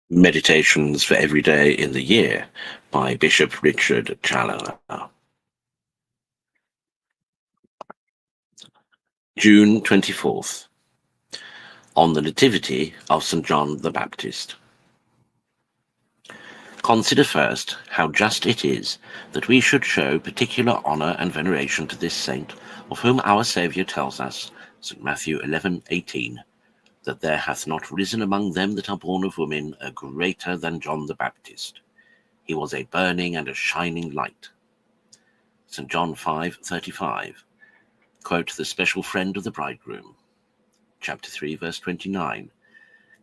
Meditations for Every Day in the Year by Bishop Richard Challoner. June 24th. On the Nativity of St. John the Baptist. Consider first how just it is that we should show particular honour and veneration to this saint, of whom our Saviour tells us, St. Matthew 11:18, that there hath not risen among them that are born of women a greater than John the Baptist. He was a burning and a shining light. St. John 5:35, quote, the special friend of the bridegroom. Chapter 3, verse 29,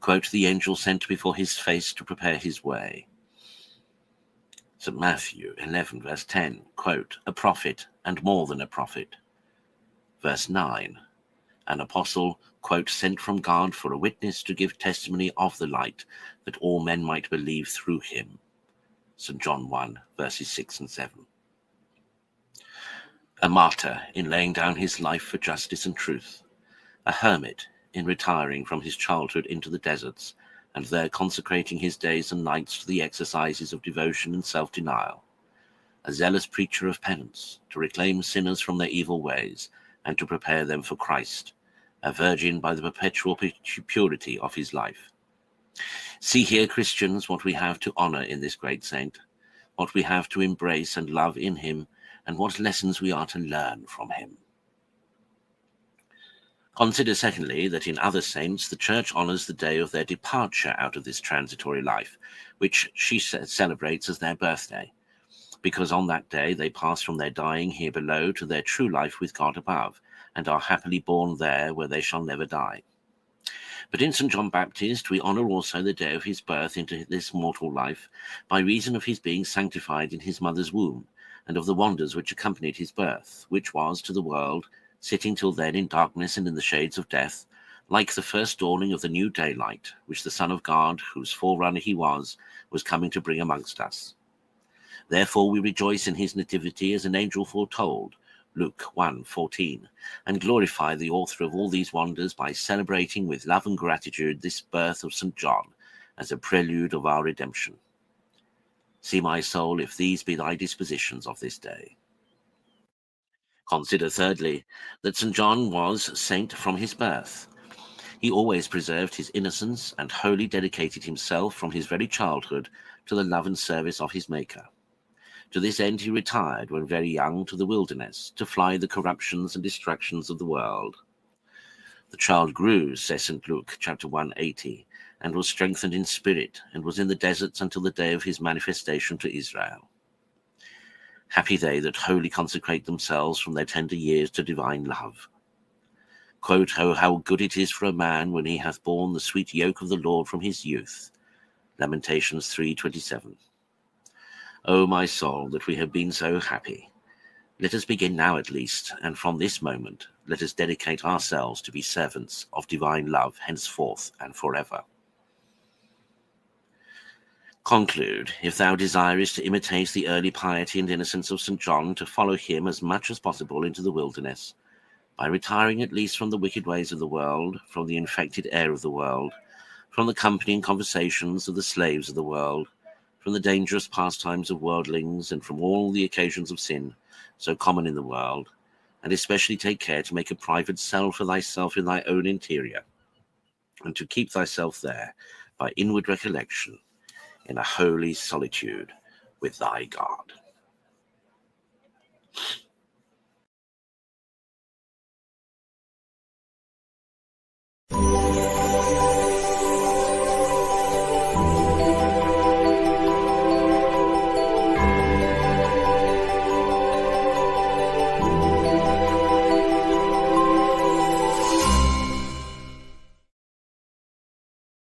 quote, the angel sent before his face to prepare his way. St. Matthew 11, verse 10, quote, a prophet and more than a prophet. Verse 9, an apostle, quote, sent from God for a witness to give testimony of the light, that all men might believe through him. St. John 1, verses 6 and 7. A martyr in laying down his life for justice and truth. A hermit in retiring from his childhood into the deserts, and there consecrating his days and nights to the exercises of devotion and self-denial. A zealous preacher of penance, to reclaim sinners from their evil ways, and to prepare them for Christ, a virgin by the perpetual purity of his life. See here, Christians, what we have to honour in this great saint, what we have to embrace and love in him, and what lessons we are to learn from him. Consider, secondly, that in other saints the Church honours the day of their departure out of this transitory life, which she celebrates as their birthday, because on that day they pass from their dying here below to their true life with God above, and are happily born there where they shall never die. But in St. John Baptist we honour also the day of his birth into this mortal life, by reason of his being sanctified in his mother's womb, and of the wonders which accompanied his birth, which was to the world, sitting till then in darkness and in the shades of death, like the first dawning of the new daylight, which the Son of God, whose forerunner he was coming to bring amongst us. Therefore we rejoice in his nativity as an angel foretold, Luke 1:14, and glorify the author of all these wonders by celebrating with love and gratitude this birth of St. John as a prelude of our redemption. See, my soul, if these be thy dispositions of this day. Consider, thirdly, that St. John was saint from his birth. He always preserved his innocence and wholly dedicated himself from his very childhood to the love and service of his Maker. To this end he retired when very young to the wilderness, to fly the corruptions and distractions of the world. The child grew, says St. Luke, chapter 1:80, and was strengthened in spirit, and was in the deserts until the day of his manifestation to Israel. Happy they that wholly consecrate themselves from their tender years to divine love. Quote, oh, how good it is for a man when he hath borne the sweet yoke of the Lord from his youth. Lamentations 3:27. O my soul, that we have been so happy. Let us begin now at least, and from this moment let us dedicate ourselves to be servants of divine love henceforth and forever. Conclude, if thou desirest to imitate the early piety and innocence of St. John, to follow him as much as possible into the wilderness, by retiring at least from the wicked ways of the world, from the infected air of the world, from the company and conversations of the slaves of the world, from the dangerous pastimes of worldlings, and from all the occasions of sin so common in the world, and especially take care to make a private cell for thyself in thy own interior, and to keep thyself there by inward recollection, in a holy solitude with thy God.